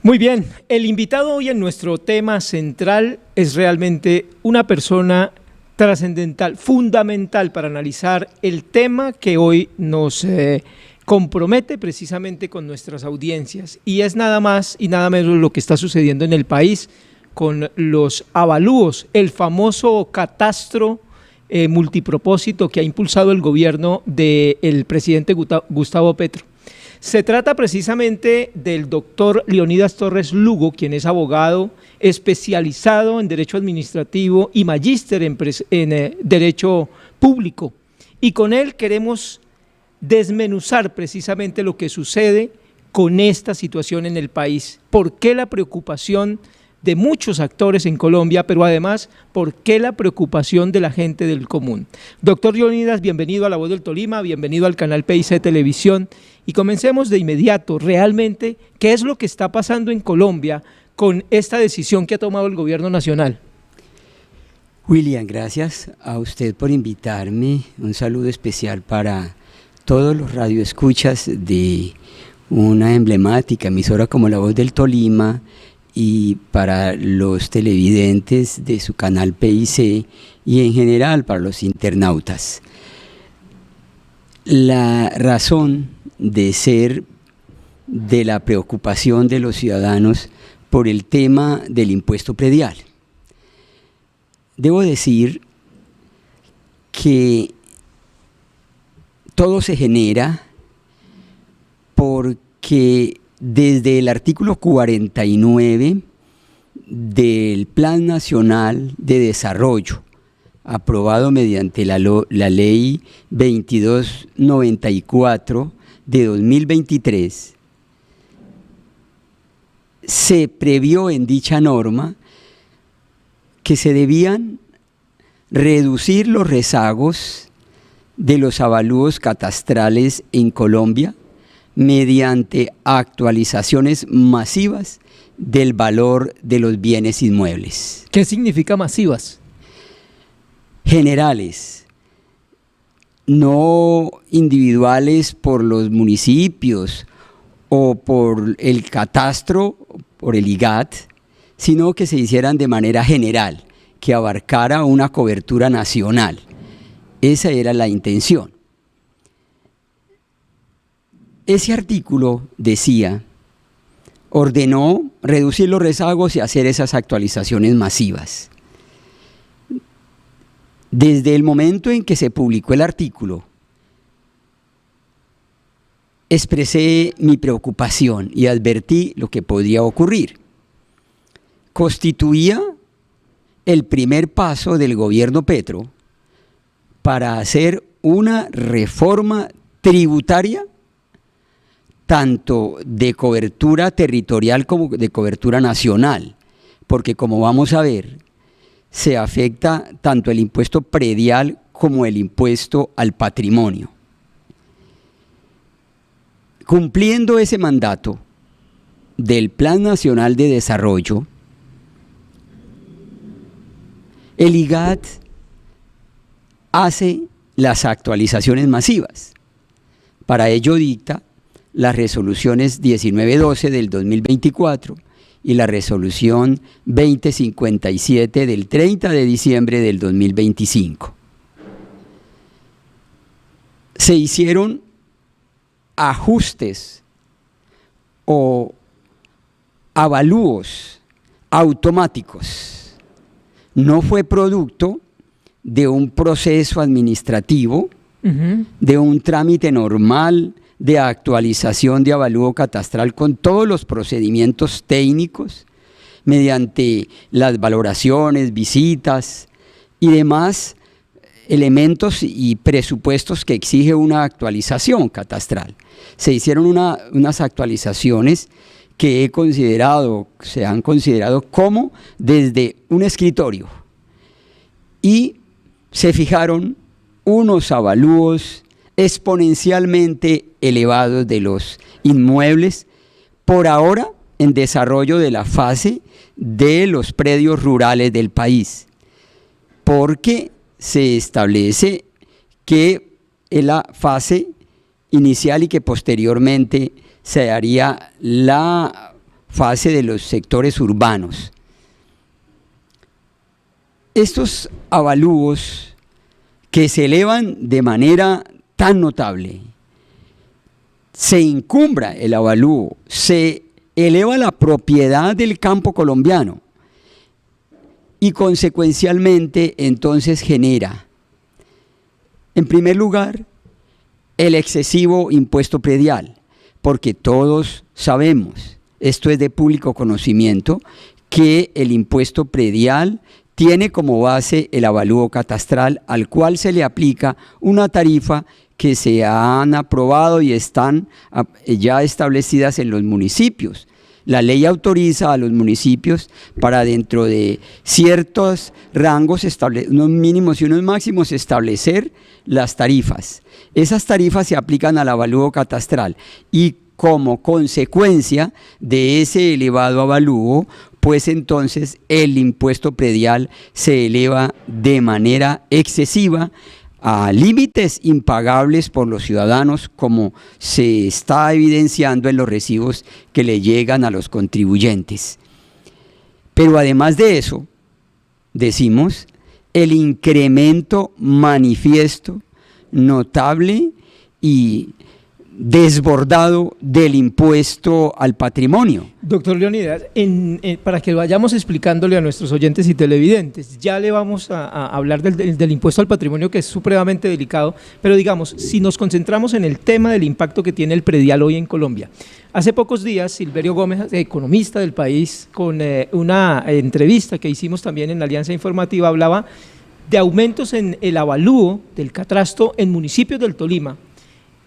Muy bien, el invitado hoy en nuestro tema central es realmente una persona trascendental, fundamental para analizar el tema que hoy nos compromete precisamente con nuestras audiencias, y es nada más y nada menos lo que está sucediendo en el país con los avalúos, el famoso catastro multipropósito que ha impulsado el gobierno del presidente Gustavo Petro. Se trata precisamente del doctor Leonidas Torres Lugo, quien es abogado especializado en Derecho Administrativo y magíster en Derecho Público. Y con él queremos desmenuzar precisamente lo que sucede con esta situación en el país. ¿Por qué la preocupación de muchos actores en Colombia, pero además, por qué la preocupación de la gente del común? Doctor Leonidas, bienvenido a La Voz del Tolima, bienvenido al canal PIC Televisión, y comencemos de inmediato. Realmente, ¿qué es lo que está pasando en Colombia con esta decisión que ha tomado el gobierno nacional? William, gracias a usted por invitarme. Un saludo especial para todos los radioescuchas de una emblemática emisora como La Voz del Tolima, y para los televidentes de su canal PIC y en general para los internautas. La razón de ser de la preocupación de los ciudadanos por el tema del impuesto predial. Debo decir que todo se genera porque desde el artículo 49 del Plan Nacional de Desarrollo, aprobado mediante la Ley 2294 de 2023, se previó en dicha norma que se debían reducir los rezagos de los avalúos catastrales en Colombia mediante actualizaciones masivas del valor de los bienes inmuebles. ¿Qué significa masivas? Generales, no individuales por los municipios o por el catastro, por el IGAT, sino que se hicieran de manera general, que abarcara una cobertura nacional. Esa era la intención. Ese artículo decía, ordenó reducir los rezagos y hacer esas actualizaciones masivas. Desde el momento en que se publicó el artículo, expresé mi preocupación y advertí lo que podía ocurrir. Constituía el primer paso del gobierno Petro para hacer una reforma tributaria tanto de cobertura territorial como de cobertura nacional, porque como vamos a ver, se afecta tanto el impuesto predial como el impuesto al patrimonio. Cumpliendo ese mandato del Plan Nacional de Desarrollo, el IGAT hace las actualizaciones masivas. Para ello dicta las resoluciones 1912 del 2024 y la resolución 2057 del 30 de diciembre del 2025. Se hicieron ajustes o avalúos automáticos. No fue producto de un proceso administrativo, de un trámite normal de actualización de avalúo catastral con todos los procedimientos técnicos, mediante las valoraciones, visitas y demás elementos y presupuestos que exige una actualización catastral. Se hicieron unas actualizaciones que se han considerado como desde un escritorio, y se fijaron unos avalúos exponencialmente elevados de los inmuebles, por ahora en desarrollo de la fase de los predios rurales del país, porque se establece que en la fase inicial y que posteriormente se haría la fase de los sectores urbanos. Estos avalúos que se elevan de manera tan notable, se encumbra el avalúo, se eleva la propiedad del campo colombiano y consecuencialmente entonces genera, en primer lugar, el excesivo impuesto predial, porque todos sabemos, esto es de público conocimiento, que el impuesto predial tiene como base el avalúo catastral al cual se le aplica una tarifa que se han aprobado y están ya establecidas en los municipios. La ley autoriza a los municipios para dentro de ciertos rangos, unos mínimos y unos máximos, establecer las tarifas. Esas tarifas se aplican al avalúo catastral y como consecuencia de ese elevado avalúo, pues entonces el impuesto predial se eleva de manera excesiva a límites impagables por los ciudadanos, como se está evidenciando en los recibos que le llegan a los contribuyentes. Pero además de eso, decimos, el incremento manifiesto, notable y desbordado del impuesto al patrimonio. Doctor Leonidas, para que vayamos explicándole a nuestros oyentes y televidentes, ya le vamos a hablar del impuesto al patrimonio, que es supremamente delicado, pero digamos, si nos concentramos en el tema del impacto que tiene el predial hoy en Colombia. Hace pocos días, Silverio Gómez, economista del país, con una entrevista que hicimos también en la Alianza Informativa, hablaba de aumentos en el avalúo del catastro en municipios del Tolima.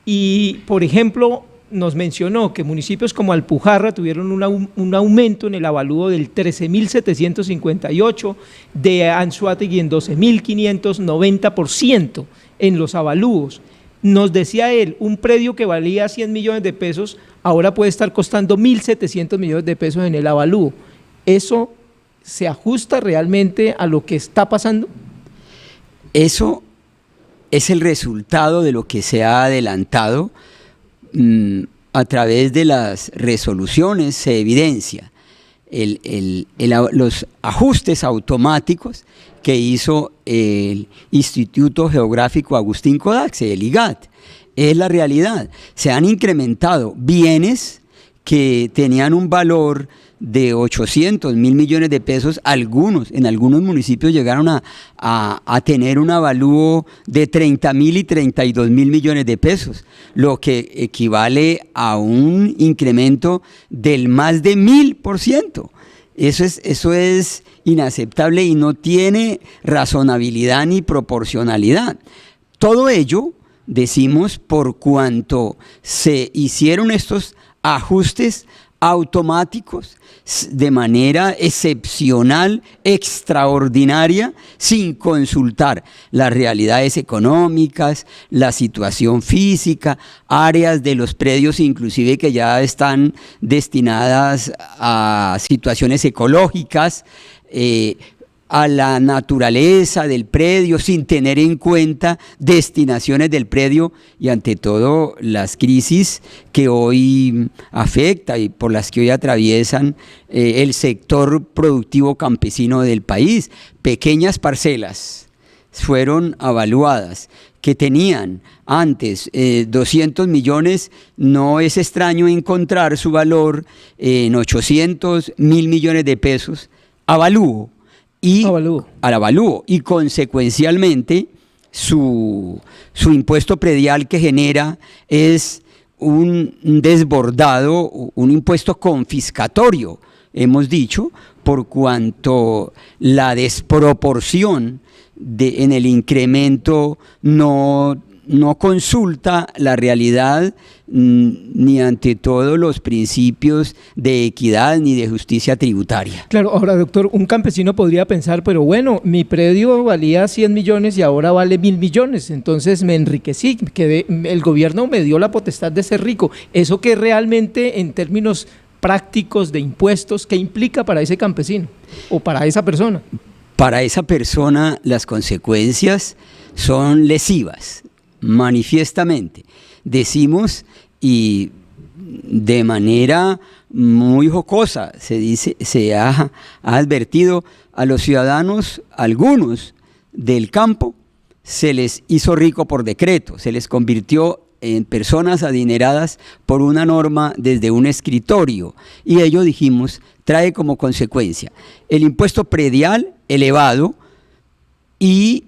Y, por ejemplo, nos mencionó que municipios como Alpujarra tuvieron un aumento en el avalúo del 13.758, de Anzoátegui en 12.590% en los avalúos. Nos decía él, un predio que valía 100 millones de pesos, ahora puede estar costando 1.700 millones de pesos en el avalúo. ¿Eso se ajusta realmente a lo que está pasando? Eso es el resultado de lo que se ha adelantado a través de las resoluciones. Se evidencia los ajustes automáticos que hizo el Instituto Geográfico Agustín Codaxe, el IGAT. Es la realidad. Se han incrementado bienes que tenían un valor de 800.000 millones de pesos, en algunos municipios llegaron a tener un avalúo de 30.000 y 32.000 millones de pesos, lo que equivale a un incremento del más de 1000%. Eso es inaceptable y no tiene razonabilidad ni proporcionalidad. Todo ello, decimos, por cuanto se hicieron estos ajustes automáticos de manera excepcional, extraordinaria, sin consultar las realidades económicas, la situación física, áreas de los predios inclusive que ya están destinadas a situaciones ecológicas, a la naturaleza del predio, sin tener en cuenta destinaciones del predio y ante todo las crisis que hoy afecta y por las que hoy atraviesan el sector productivo campesino del país. Pequeñas parcelas fueron avaluadas que tenían antes 200 millones, no es extraño encontrar su valor en 800.000 millones de pesos, avalúo. Al avalúo y consecuencialmente su impuesto predial que genera es un desbordado, un impuesto confiscatorio, hemos dicho, por cuanto la desproporción en el incremento no consulta la realidad ni ante todo los principios de equidad ni de justicia tributaria. Claro, ahora doctor, un campesino podría pensar, pero bueno, mi predio valía 100 millones y ahora vale 1.000 millones, entonces me enriquecí, el gobierno me dio la potestad de ser rico. ¿Eso que realmente en términos prácticos de impuestos, qué implica para ese campesino o para esa persona? Para esa persona las consecuencias son lesivas, manifiestamente. Decimos, y de manera muy jocosa, se ha advertido a los ciudadanos, algunos del campo, se les hizo rico por decreto, se les convirtió en personas adineradas por una norma desde un escritorio, y ello, dijimos, trae como consecuencia el impuesto predial elevado y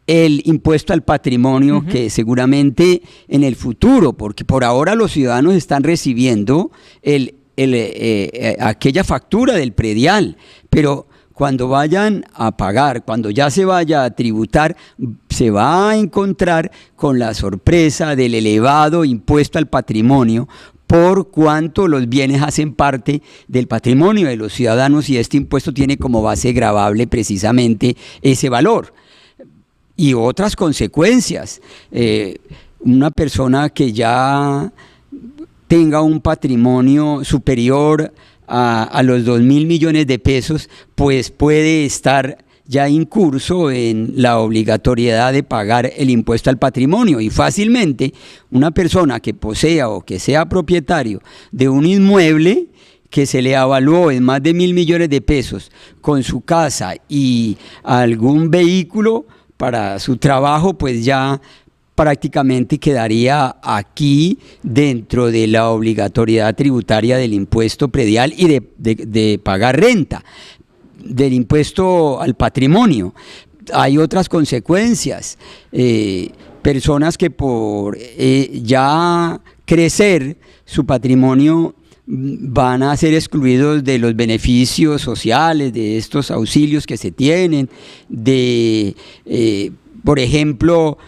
el impuesto al patrimonio, que seguramente en el futuro, porque por ahora los ciudadanos están recibiendo aquella factura del predial, pero cuando vayan a pagar, cuando ya se vaya a tributar, se va a encontrar con la sorpresa del elevado impuesto al patrimonio, por cuanto los bienes hacen parte del patrimonio de los ciudadanos y este impuesto tiene como base gravable precisamente ese valor. Y otras consecuencias, una persona que ya tenga un patrimonio superior a los 2.000 millones de pesos, pues puede estar ya incurso en la obligatoriedad de pagar el impuesto al patrimonio, y fácilmente una persona que posea o que sea propietario de un inmueble que se le evaluó en más de 1.000 millones de pesos, con su casa y algún vehículo para su trabajo, pues ya prácticamente quedaría aquí dentro de la obligatoriedad tributaria del impuesto predial y de pagar renta, del impuesto al patrimonio. Hay otras consecuencias, personas que por ya crecer su patrimonio van a ser excluidos de los beneficios sociales, de estos auxilios que se tienen, por ejemplo,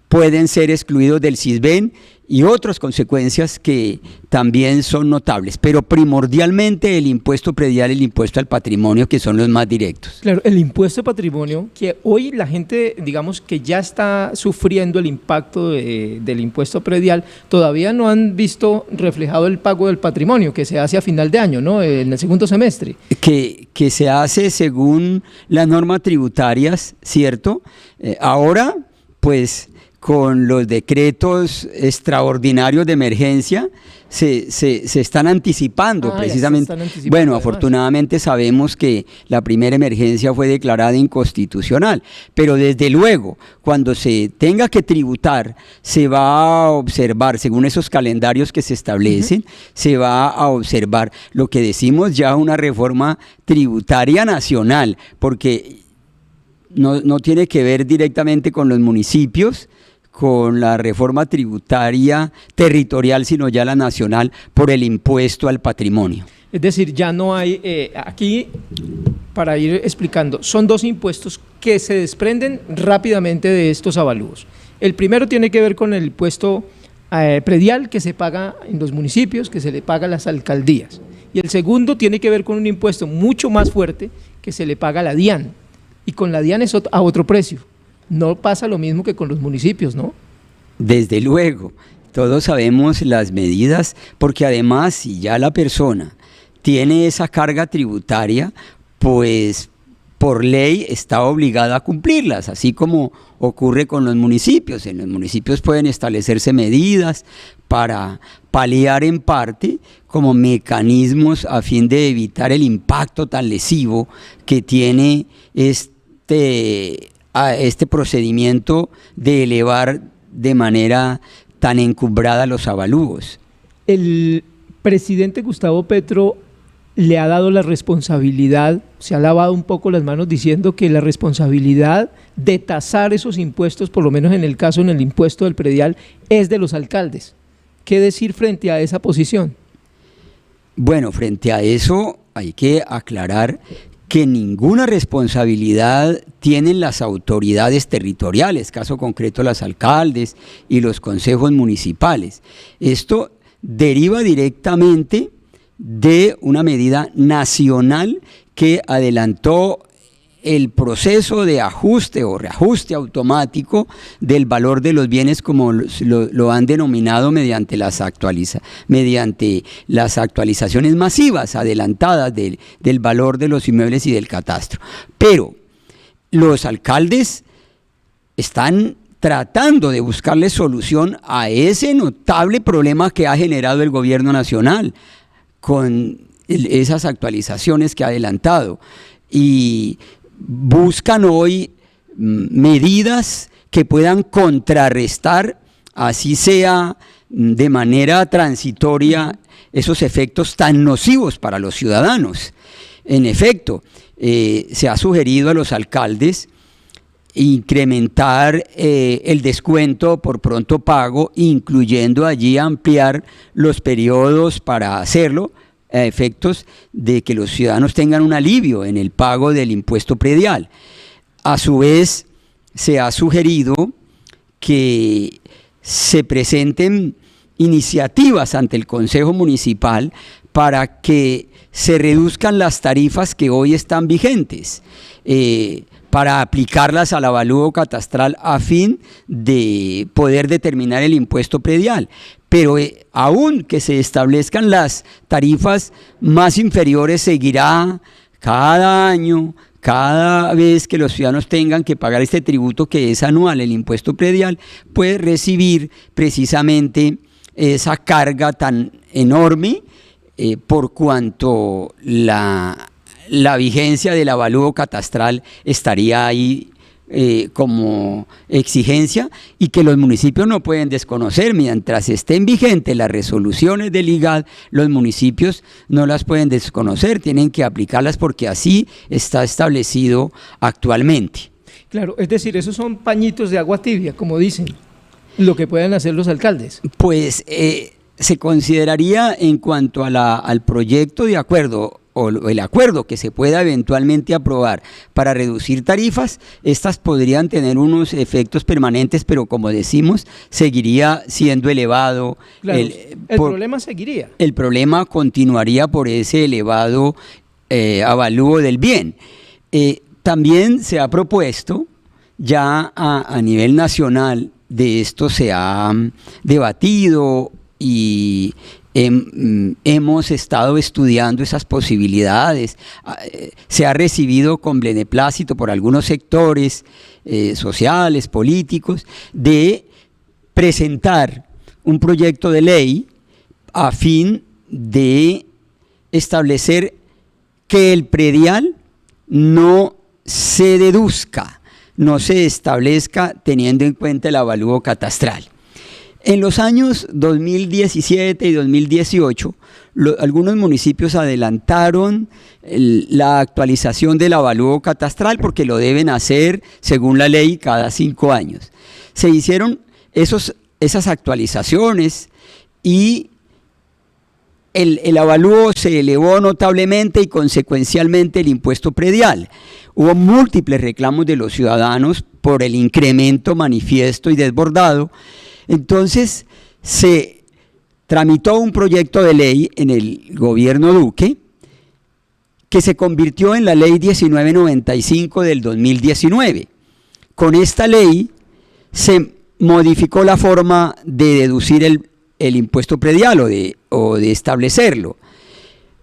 pueden ser excluidos del SISBEN y otras consecuencias que también son notables, pero primordialmente el impuesto predial y el impuesto al patrimonio, que son los más directos. Claro, el impuesto de patrimonio, que hoy la gente, digamos, que ya está sufriendo el impacto del impuesto predial, todavía no han visto reflejado el pago del patrimonio, que se hace a final de año, ¿no? En el segundo semestre. Que se hace según las normas tributarias, ¿cierto? Ahora, pues, con los decretos extraordinarios de emergencia, se están anticipando precisamente. Bueno, afortunadamente sabemos que la primera emergencia fue declarada inconstitucional, pero desde luego, cuando se tenga que tributar, se va a observar, según esos calendarios que se establecen, se va a observar lo que decimos ya una reforma tributaria nacional, porque no tiene que ver directamente con los municipios, con la reforma tributaria territorial, sino ya la nacional, por el impuesto al patrimonio. Es decir, ya no hay, aquí, para ir explicando, son dos impuestos que se desprenden rápidamente de estos avalúos. El primero tiene que ver con el impuesto predial que se paga en los municipios, que se le paga a las alcaldías. Y el segundo tiene que ver con un impuesto mucho más fuerte que se le paga a la DIAN. Y con la DIAN es a otro precio. No pasa lo mismo que con los municipios, ¿no? Desde luego, todos sabemos las medidas, porque además si ya la persona tiene esa carga tributaria, pues por ley está obligada a cumplirlas, así como ocurre con los municipios. En los municipios pueden establecerse medidas para paliar en parte como mecanismos a fin de evitar el impacto tan lesivo que tiene este procedimiento de elevar de manera tan encumbrada los avalúos. El presidente Gustavo Petro le ha dado la responsabilidad, se ha lavado un poco las manos diciendo que la responsabilidad de tasar esos impuestos, por lo menos en el caso en el impuesto del predial, es de los alcaldes. ¿Qué decir frente a esa posición? Bueno, frente a eso hay que aclarar que ninguna responsabilidad tienen las autoridades territoriales, caso concreto los alcaldes y los consejos municipales. Esto deriva directamente de una medida nacional que adelantó el proceso de ajuste o reajuste automático del valor de los bienes, como lo han denominado mediante las actualizaciones masivas adelantadas del valor de los inmuebles y del catastro. Pero los alcaldes están tratando de buscarle solución a ese notable problema que ha generado el gobierno nacional con esas actualizaciones que ha adelantado, y buscan hoy medidas que puedan contrarrestar, así sea de manera transitoria, esos efectos tan nocivos para los ciudadanos. En efecto, se ha sugerido a los alcaldes incrementar el descuento por pronto pago, incluyendo allí ampliar los periodos para hacerlo, a efectos de que los ciudadanos tengan un alivio en el pago del impuesto predial. A su vez, se ha sugerido que se presenten iniciativas ante el Consejo Municipal para que se reduzcan las tarifas que hoy están vigentes, para aplicarlas al avalúo catastral a fin de poder determinar el impuesto predial. Pero aún que se establezcan las tarifas más inferiores, seguirá cada año, cada vez que los ciudadanos tengan que pagar este tributo que es anual, el impuesto predial, puede recibir precisamente esa carga tan enorme, por cuanto la vigencia del avalúo catastral estaría ahí como exigencia, y que los municipios no pueden desconocer. Mientras estén vigentes las resoluciones del IGAD, los municipios no las pueden desconocer, tienen que aplicarlas porque así está establecido actualmente. Claro, es decir, esos son pañitos de agua tibia, como dicen, lo que pueden hacer los alcaldes. Pues se consideraría, en cuanto a al proyecto de acuerdo o el acuerdo que se pueda eventualmente aprobar para reducir tarifas, estas podrían tener unos efectos permanentes, pero como decimos, seguiría siendo elevado. Claro, el problema seguiría. El problema continuaría por ese elevado avalúo del bien. También se ha propuesto, ya a nivel nacional, de esto se ha debatido y hemos estado estudiando esas posibilidades. Se ha recibido con beneplácito por algunos sectores sociales, políticos, de presentar un proyecto de ley a fin de establecer que el predial no se deduzca, no se establezca teniendo en cuenta el avalúo catastral. En los años 2017 y 2018, algunos municipios adelantaron la actualización del avalúo catastral porque lo deben hacer, según la ley, cada 5 años. Se hicieron esas actualizaciones y el avalúo se elevó notablemente y consecuencialmente el impuesto predial. Hubo múltiples reclamos de los ciudadanos por el incremento manifiesto y desbordado. Entonces se tramitó un proyecto de ley en el gobierno Duque que se convirtió en la ley 1995 del 2019. Con esta ley se modificó la forma de deducir el impuesto predial o de establecerlo.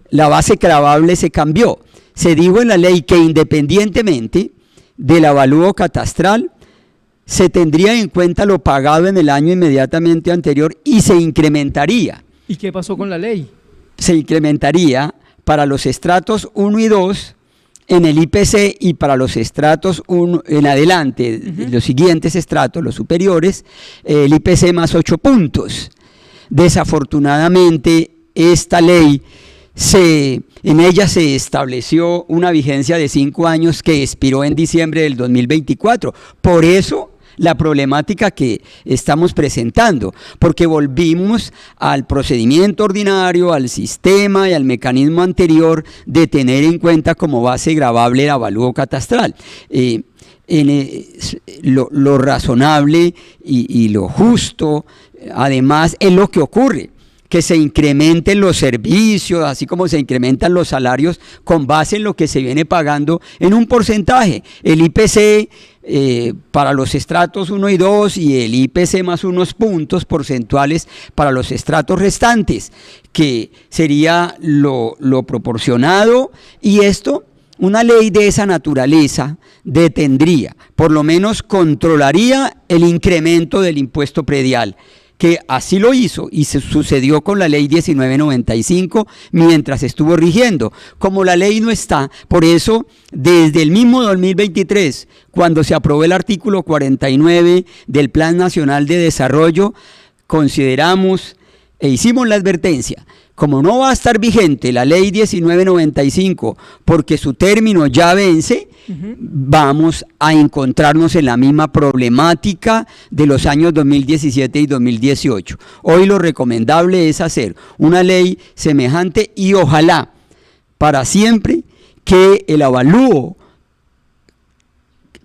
La base gravable se cambió. Se dijo en la ley que independientemente del avalúo catastral, se tendría en cuenta lo pagado en el año inmediatamente anterior y se incrementaría. ¿Y qué pasó con la ley? Se incrementaría para los estratos 1 y 2 en el IPC y para los estratos 1 en adelante, los siguientes estratos, los superiores, el IPC más 8 puntos. Desafortunadamente, esta ley, en ella se estableció una vigencia de 5 años que expiró en diciembre del 2024. Por eso, la problemática que estamos presentando, porque volvimos al procedimiento ordinario, al sistema y al mecanismo anterior de tener en cuenta como base gravable el avalúo catastral. Lo razonable y lo justo, además, es lo que ocurre, que se incrementen los servicios, así como se incrementan los salarios con base en lo que se viene pagando en un porcentaje. El IPC para los estratos 1 y 2 y el IPC más unos puntos porcentuales para los estratos restantes, que sería lo proporcionado, y esto una ley de esa naturaleza detendría, por lo menos controlaría el incremento del impuesto predial, que así lo hizo y se sucedió con la ley 1995 mientras estuvo rigiendo. Como la ley no está, por eso desde el mismo 2023, cuando se aprobó el artículo 49 del Plan Nacional de Desarrollo, consideramos e hicimos la advertencia, como no va a estar vigente la ley 1995 porque su término ya vence, vamos a encontrarnos en la misma problemática de los años 2017 y 2018. Hoy lo recomendable es hacer una ley semejante y ojalá para siempre que el avalúo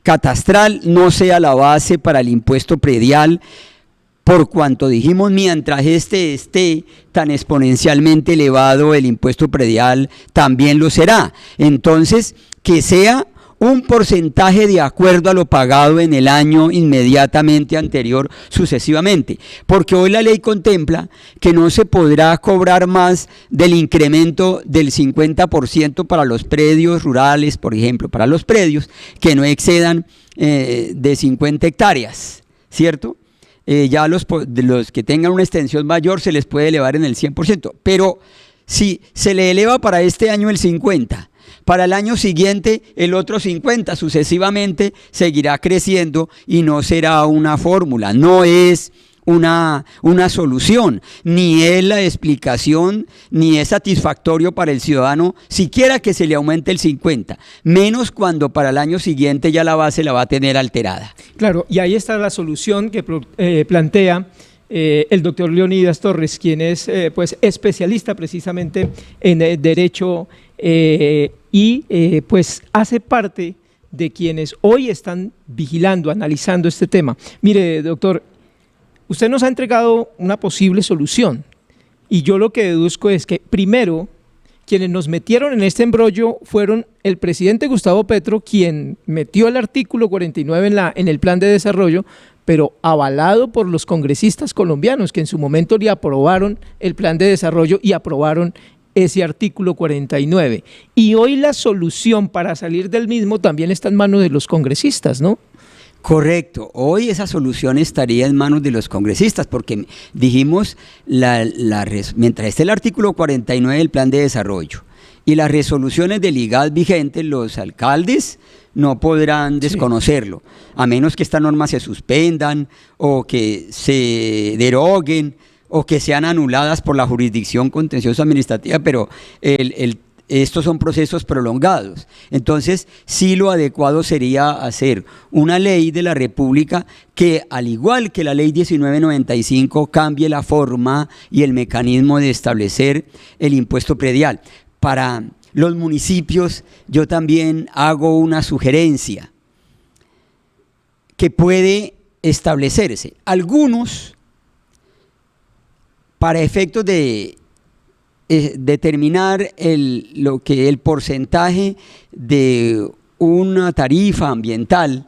catastral no sea la base para el impuesto predial, por cuanto dijimos, mientras esté tan exponencialmente elevado el impuesto predial, también lo será. Entonces, que sea un porcentaje de acuerdo a lo pagado en el año inmediatamente anterior sucesivamente, porque hoy la ley contempla que no se podrá cobrar más del incremento del 50% para los predios rurales, por ejemplo, para los predios que no excedan de 50 hectáreas, ¿cierto? Ya los que tengan una extensión mayor se les puede elevar en el 100%, pero si se le eleva para este año el 50%, para el año siguiente el otro 50%, sucesivamente seguirá creciendo y no será una fórmula, no es una solución, ni es la explicación, ni es satisfactorio para el ciudadano, siquiera que se le aumente el 50%, menos cuando para el año siguiente ya la base la va a tener alterada. Claro, y ahí está la solución que plantea el doctor Leonidas Torres, quien es pues especialista precisamente en derecho y pues hace parte de quienes hoy están vigilando, analizando este tema. Mire, doctor, usted nos ha entregado una posible solución y yo lo que deduzco es que primero quienes nos metieron en este embrollo fueron el presidente Gustavo Petro, quien metió el artículo 49 en el plan de desarrollo, pero avalado por los congresistas colombianos que en su momento le aprobaron el plan de desarrollo y aprobaron ese artículo 49. Y hoy la solución para salir del mismo también está en manos de los congresistas, ¿no? Correcto, hoy esa solución estaría en manos de los congresistas porque dijimos, mientras esté el artículo 49 del plan de desarrollo y las resoluciones del IGAD vigentes, los alcaldes no podrán desconocerlo, a menos que estas normas se suspendan o que se deroguen o que sean anuladas por la jurisdicción contencioso administrativa, pero estos son procesos prolongados. Entonces, sí, lo adecuado sería hacer una ley de la República que, al igual que la ley 1995, cambie la forma y el mecanismo de establecer el impuesto predial. Para los municipios, yo también hago una sugerencia que puede establecerse. Algunos, para efectos de determinar el porcentaje de una tarifa ambiental,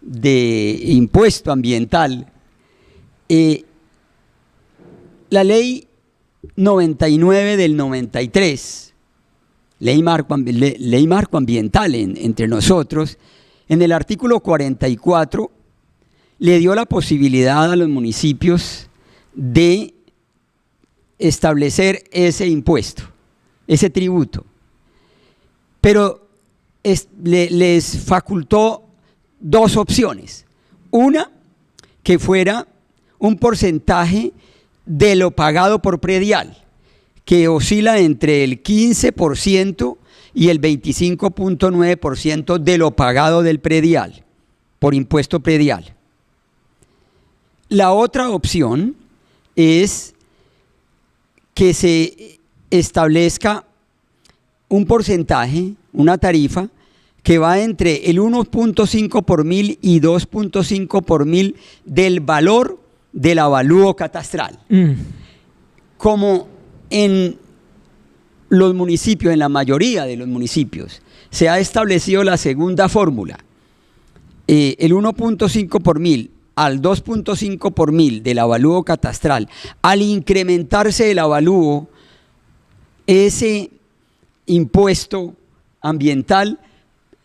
de impuesto ambiental, la ley 99 del 93, ley marco ambiental entre nosotros, en el artículo 44 le dio la posibilidad a los municipios de establecer ese impuesto, ese tributo, pero les facultó dos opciones. Una, que fuera un porcentaje de lo pagado por predial, que oscila entre el 15% y el 25.9% de lo pagado del predial, por impuesto predial. La otra opción es que se establezca un porcentaje, una tarifa, que va entre el 1.5 por mil y 2.5 por mil del valor del avalúo catastral. Como en los municipios, en la mayoría de los municipios, se ha establecido la segunda fórmula, el 1.5 por mil al 2.5 por mil del avalúo catastral, al incrementarse el avalúo, ese impuesto ambiental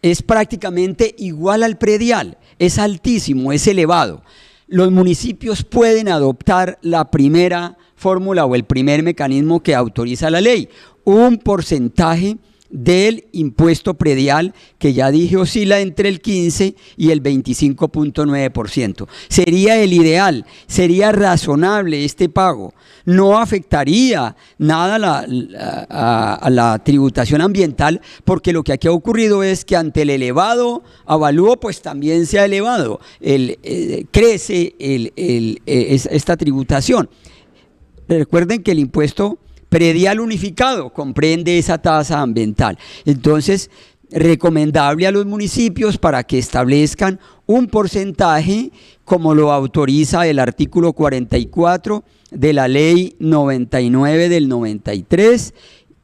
es prácticamente igual al predial, es altísimo, es elevado. Los municipios pueden adoptar la primera fórmula o el primer mecanismo que autoriza la ley, un porcentaje del impuesto predial que ya dije oscila entre el 15 y el 25.9%. Sería el ideal, sería razonable este pago, no afectaría nada a la tributación ambiental, porque lo que aquí ha ocurrido es que ante el elevado avalúo pues también se ha elevado, crece esta tributación. Recuerden que el impuesto predial unificado comprende esa tasa ambiental. Entonces, recomendable a los municipios para que establezcan un porcentaje como lo autoriza el artículo 44 de la ley 99 del 93,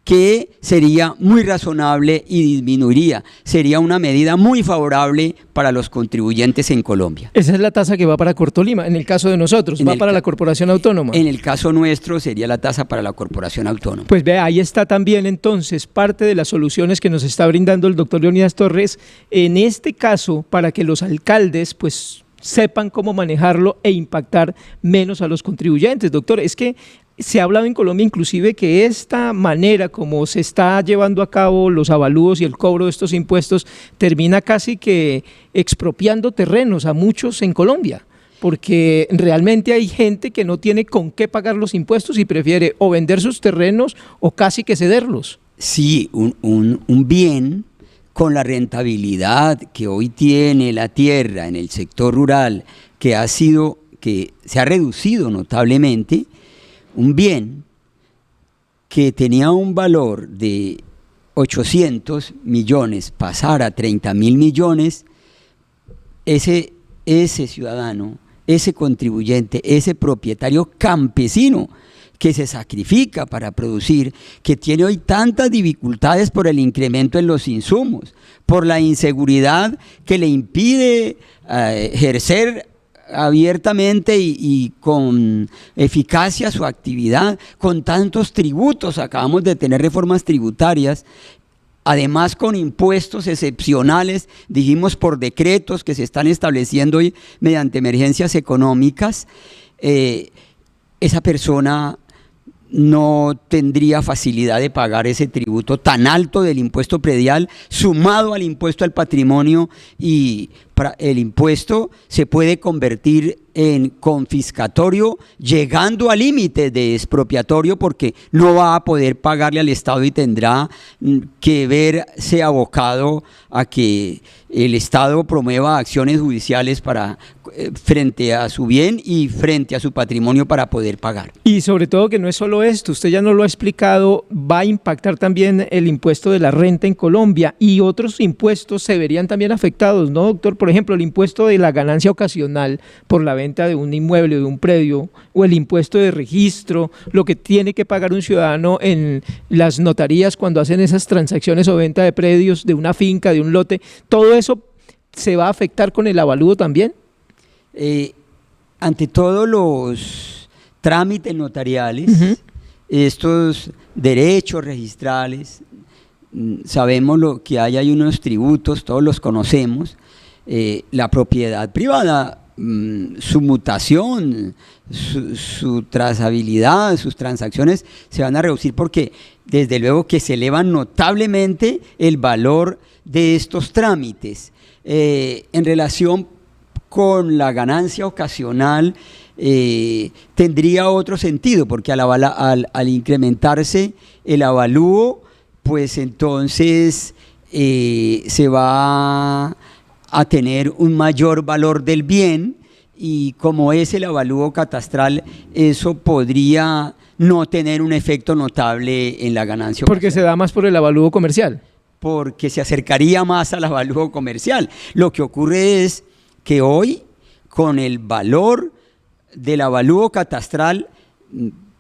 que sería muy razonable y disminuiría, sería una medida muy favorable para los contribuyentes en Colombia. Esa es la tasa que va para Cortolima, en el caso de nosotros, va para la corporación autónoma. En el caso nuestro sería la tasa para la corporación autónoma. Pues vea, ahí está también entonces parte de las soluciones que nos está brindando el doctor Leonidas Torres, en este caso para que los alcaldes pues sepan cómo manejarlo e impactar menos a los contribuyentes. Doctor, es que se ha hablado en Colombia inclusive que esta manera como se está llevando a cabo los avalúos y el cobro de estos impuestos termina casi que expropiando terrenos a muchos en Colombia, porque realmente hay gente que no tiene con qué pagar los impuestos y prefiere o vender sus terrenos o casi que cederlos. Sí, un bien con la rentabilidad que hoy tiene la tierra en el sector rural, que se ha reducido notablemente, un bien que tenía un valor de 800 millones pasar a 30.000 millones, ese ciudadano, ese contribuyente, ese propietario campesino que se sacrifica para producir, que tiene hoy tantas dificultades por el incremento en los insumos, por la inseguridad que le impide ejercer abiertamente y con eficacia su actividad, con tantos tributos. Acabamos de tener reformas tributarias, además con impuestos excepcionales, dijimos por decretos que se están estableciendo hoy mediante emergencias económicas. Esa persona no tendría facilidad de pagar ese tributo tan alto del impuesto predial sumado al impuesto al patrimonio, y el impuesto se puede convertir en confiscatorio, llegando al límite de expropiatorio, porque no va a poder pagarle al Estado y tendrá que verse abocado a que el Estado promueva acciones judiciales frente a su bien y frente a su patrimonio para poder pagar. Y sobre todo que no es solo esto, usted ya nos lo ha explicado, va a impactar también el impuesto de la renta en Colombia y otros impuestos se verían también afectados, ¿no, doctor? Por ejemplo, el impuesto de la ganancia ocasional por la venta de un inmueble, de un predio, o el impuesto de registro, lo que tiene que pagar un ciudadano en las notarías cuando hacen esas transacciones o venta de predios, de una finca, de un lote, todo eso se va a afectar con el avalúo también. Ante todos los trámites notariales, estos derechos registrales, sabemos que hay unos tributos, todos los conocemos. La propiedad privada, su mutación, su trazabilidad, sus transacciones se van a reducir, porque desde luego que se elevan notablemente el valor de estos trámites. En relación con la ganancia ocasional, tendría otro sentido, porque al incrementarse el avalúo, pues entonces se va a tener un mayor valor del bien, y como es el avalúo catastral, eso podría no tener un efecto notable en la ganancia. Porque se da más por el avalúo comercial. Porque se acercaría más al avalúo comercial. Lo que ocurre es que hoy, con el valor del avalúo catastral,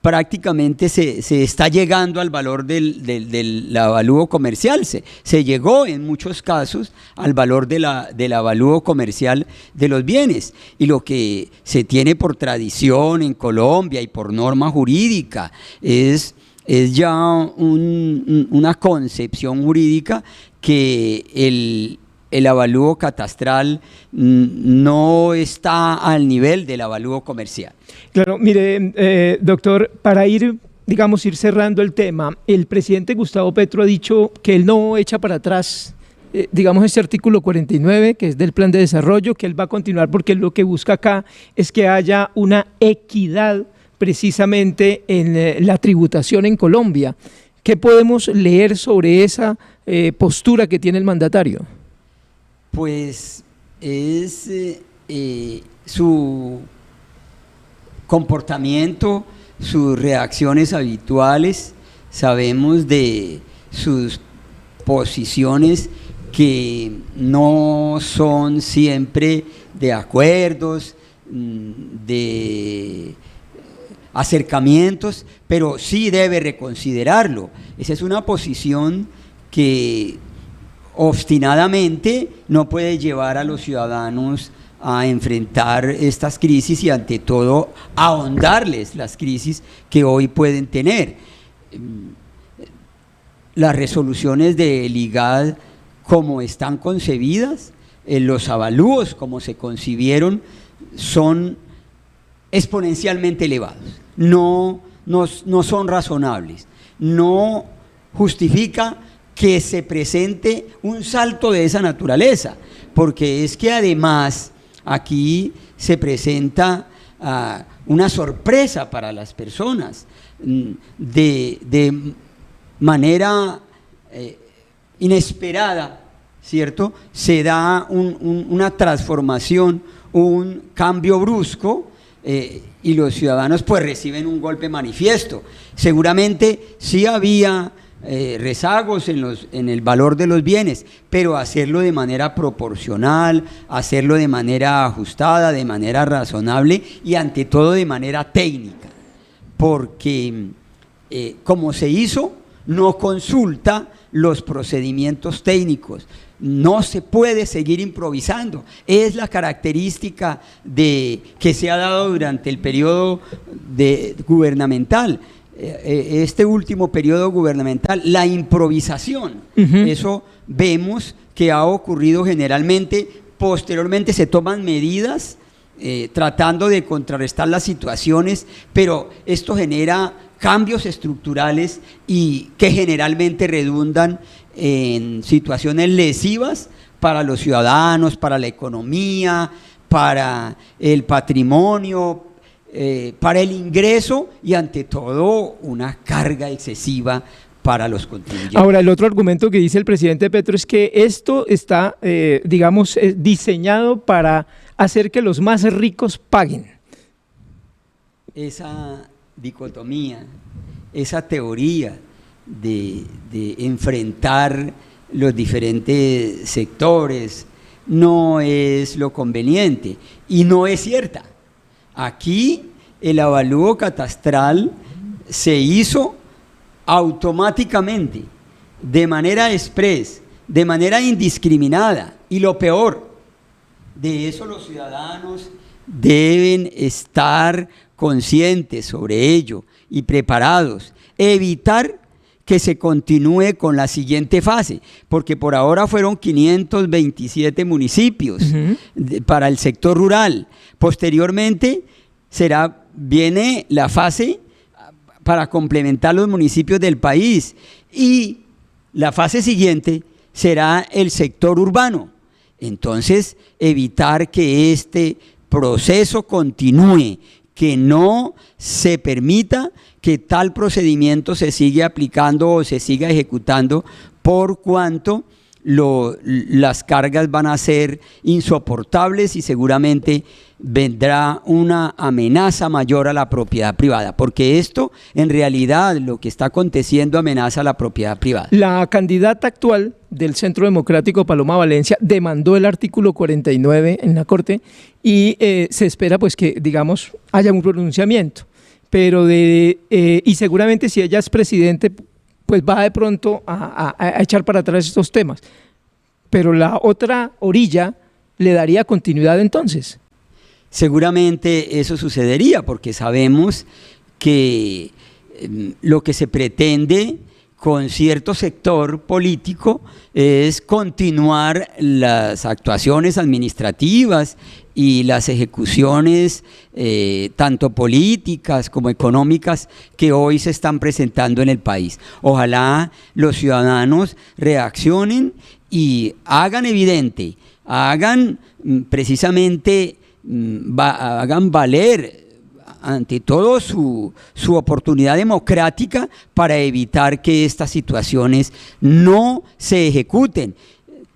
prácticamente se está llegando al valor del avalúo comercial. Se llegó en muchos casos al valor del avalúo comercial de los bienes, y lo que se tiene por tradición en Colombia y por norma jurídica es ya una concepción jurídica que el avalúo catastral no está al nivel del avalúo comercial. Claro, mire, doctor, para ir cerrando el tema, el presidente Gustavo Petro ha dicho que él no echa para atrás, este artículo 49, que es del plan de desarrollo, que él va a continuar porque lo que busca acá es que haya una equidad precisamente en la tributación en Colombia. ¿Qué podemos leer sobre esa postura que tiene el mandatario? Pues es su comportamiento, sus reacciones habituales. Sabemos de sus posiciones que no son siempre de acuerdos, de acercamientos, pero sí debe reconsiderarlo. Esa es una posición que obstinadamente no puede llevar a los ciudadanos a enfrentar estas crisis y ante todo ahondarles las crisis que hoy pueden tener. Las resoluciones del IGAD como están concebidas, los avalúos como se concibieron son exponencialmente elevados, no son razonables, no justifica que se presente un salto de esa naturaleza, porque es que además aquí se presenta una sorpresa para las personas, de manera inesperada, ¿cierto? Se da una transformación, un cambio brusco, y los ciudadanos pues reciben un golpe manifiesto. Seguramente sí había rezagos en el valor de los bienes, pero hacerlo de manera proporcional, hacerlo de manera ajustada, de manera razonable y ante todo de manera técnica, porque como se hizo, no consulta los procedimientos técnicos. No se puede seguir improvisando. Es la característica que se ha dado durante el periodo gubernamental. Este último periodo gubernamental, la improvisación. Eso vemos que ha ocurrido generalmente. Posteriormente se toman medidas tratando de contrarrestar las situaciones, pero esto genera cambios estructurales y que generalmente redundan en situaciones lesivas para los ciudadanos, para la economía, para el patrimonio, para el ingreso y ante todo una carga excesiva para los contribuyentes. Ahora, el otro argumento que dice el presidente Petro es que esto está, diseñado para hacer que los más ricos paguen. Esa dicotomía, esa teoría de enfrentar los diferentes sectores no es lo conveniente y no es cierta. Aquí el avalúo catastral se hizo automáticamente, de manera express, de manera indiscriminada, y lo peor, de eso los ciudadanos deben estar conscientes sobre ello y preparados, evitar que se continúe con la siguiente fase, porque por ahora fueron 527 municipios para el sector rural. Posteriormente viene la fase para complementar los municipios del país y la fase siguiente será el sector urbano. Entonces, evitar que este proceso continúe, que no se permita que tal procedimiento se siga aplicando o se siga ejecutando, por cuanto las cargas van a ser insoportables y seguramente vendrá una amenaza mayor a la propiedad privada, porque esto en realidad lo que está aconteciendo amenaza a la propiedad privada. La candidata actual del Centro Democrático, Paloma Valencia, demandó el artículo 49 en la Corte y se espera pues que haya un pronunciamiento, pero y seguramente si ella es presidente pues va de pronto a echar para atrás estos temas, pero la otra orilla le daría continuidad entonces. Seguramente eso sucedería porque sabemos que lo que se pretende con cierto sector político es continuar las actuaciones administrativas y las ejecuciones tanto políticas como económicas que hoy se están presentando en el país. Ojalá los ciudadanos reaccionen y hagan evidente, hagan precisamente, hagan valer ante todo su oportunidad democrática para evitar que estas situaciones no se ejecuten.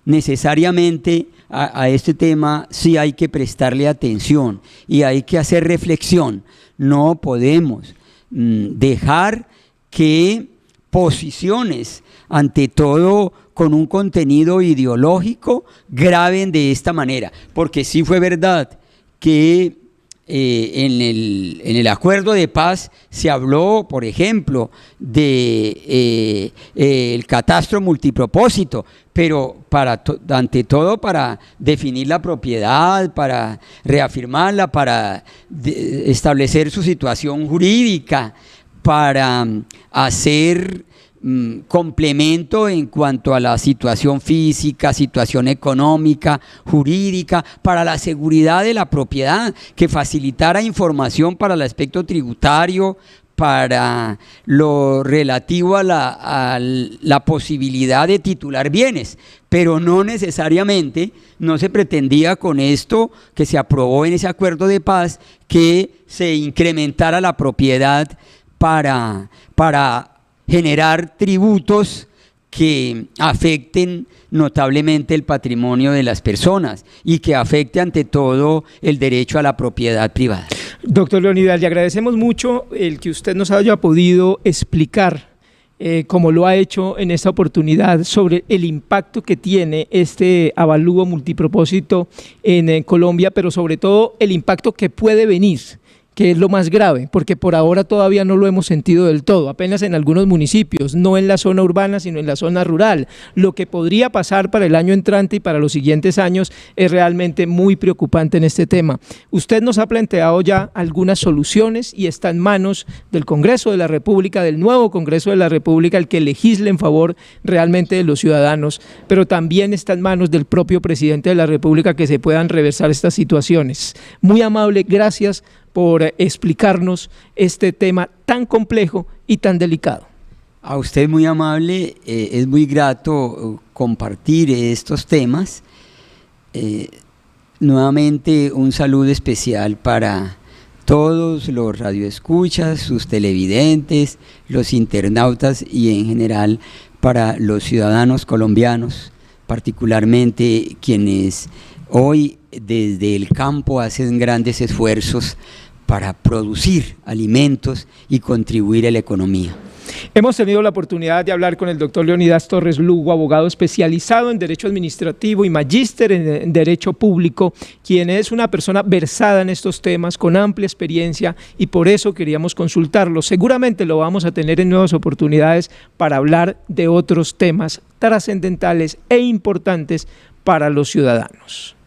Necesariamente a este tema sí hay que prestarle atención y hay que hacer reflexión. No podemos dejar que posiciones, ante todo con un contenido ideológico, graven de esta manera, porque sí fue verdad que en el acuerdo de paz se habló, por ejemplo, de el catastro multipropósito, pero ante todo para definir la propiedad, para reafirmarla, para establecer su situación jurídica, para hacer complemento en cuanto a la situación física, situación económica, jurídica, para la seguridad de la propiedad, que facilitara información para el aspecto tributario, para lo relativo a la posibilidad de titular bienes, pero no necesariamente, no se pretendía con esto que se aprobó en ese acuerdo de paz que se incrementara la propiedad para generar tributos que afecten notablemente el patrimonio de las personas y que afecte ante todo el derecho a la propiedad privada. Doctor Leonidas, le agradecemos mucho el que usted nos haya podido explicar, como lo ha hecho en esta oportunidad, sobre el impacto que tiene este avalúo multipropósito en Colombia, pero sobre todo el impacto que puede venir, que es lo más grave, porque por ahora todavía no lo hemos sentido del todo, apenas en algunos municipios, no en la zona urbana, sino en la zona rural. Lo que podría pasar para el año entrante y para los siguientes años es realmente muy preocupante en este tema. Usted nos ha planteado ya algunas soluciones y está en manos del Congreso de la República, del nuevo Congreso de la República, el que legisle en favor realmente de los ciudadanos, pero también está en manos del propio presidente de la República que se puedan reversar estas situaciones. Muy amable, gracias por explicarnos este tema tan complejo y tan delicado. A usted muy amable, es muy grato compartir estos temas. Nuevamente un saludo especial para todos los radioescuchas, sus televidentes, los internautas y en general para los ciudadanos colombianos, particularmente quienes hoy desde el campo hacen grandes esfuerzos para producir alimentos y contribuir a la economía. Hemos tenido la oportunidad de hablar con el doctor Leonidas Torres Lugo, abogado especializado en Derecho Administrativo y magíster en Derecho Público, quien es una persona versada en estos temas, con amplia experiencia, y por eso queríamos consultarlo. Seguramente lo vamos a tener en nuevas oportunidades para hablar de otros temas trascendentales e importantes para los ciudadanos.